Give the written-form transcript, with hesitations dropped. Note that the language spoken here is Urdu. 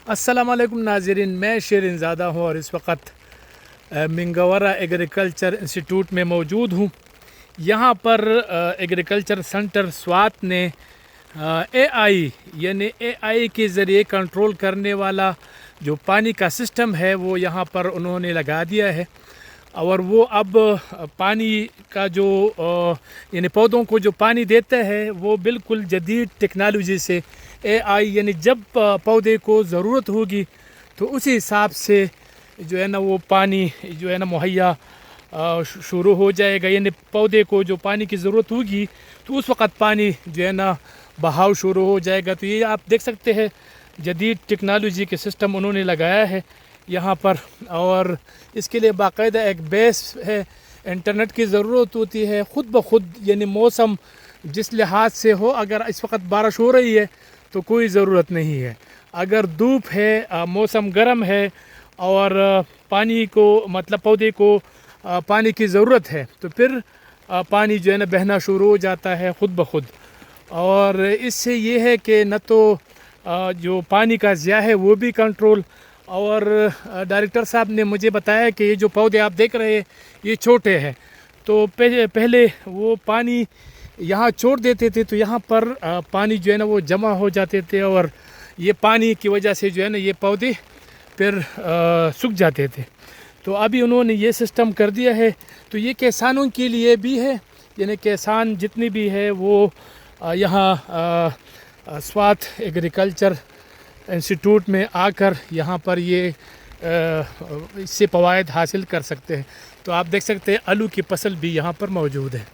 السلام علیکم ناظرین، میں شیرین زادہ ہوں اور اس وقت منگورہ ایگریکلچر انسٹیٹیوٹ میں موجود ہوں۔ یہاں پر ایگریکلچر سینٹر سوات نے اے آئی کے ذریعے کنٹرول کرنے والا جو پانی کا سسٹم ہے وہ یہاں پر انہوں نے لگا دیا ہے، اور وہ اب پانی کا جو یعنی پودوں کو جو پانی دیتا ہے وہ بالکل جدید ٹیکنالوجی سے اے آئی، یعنی جب پودے کو ضرورت ہوگی تو اسی حساب سے جو ہے نا وہ پانی جو ہے نا مہیا شروع ہو جائے گا۔ یعنی پودے کو جو پانی کی ضرورت ہوگی تو اس وقت پانی جو ہے نا بہاؤ شروع ہو جائے گا۔ تو یہ آپ دیکھ سکتے ہیں جدید ٹیکنالوجی کے سسٹم انہوں نے لگایا ہے یہاں پر، اور اس کے لیے باقاعدہ ایک بیس ہے، انٹرنیٹ کی ضرورت ہوتی ہے خود بخود، یعنی موسم جس لحاظ سے ہو، اگر اس وقت بارش ہو رہی ہے تو کوئی ضرورت نہیں ہے، اگر دھوپ ہے، موسم گرم ہے اور پانی کو مطلب پودے کو پانی کی ضرورت ہے تو پھر پانی جو ہے نا بہنا شروع ہو جاتا ہے خود بخود۔ اور اس سے یہ ہے کہ نہ تو جو پانی کا ضیاع ہے وہ بھی کنٹرول، اور ڈائریکٹر صاحب نے مجھے بتایا کہ یہ جو پودے آپ دیکھ رہے ہیں یہ چھوٹے ہیں، تو پہلے وہ پانی یہاں چھوڑ دیتے تھے تو یہاں پر پانی جو ہے نا وہ جمع ہو جاتے تھے، اور یہ پانی کی وجہ سے جو ہے نا یہ پودے پھر سوکھ جاتے تھے۔ تو ابھی انہوں نے یہ سسٹم کر دیا ہے، تو یہ کسانوں کے لیے بھی ہے، یعنی کسان جتنی بھی ہے وہ یہاں سوات ایگریکلچر انسٹیٹیوٹ میں آ کر یہاں پر یہ اس سے فوائد حاصل کر سکتے ہیں۔ تو آپ دیکھ سکتے ہیں آلو کی فصل بھی یہاں پر موجود ہے۔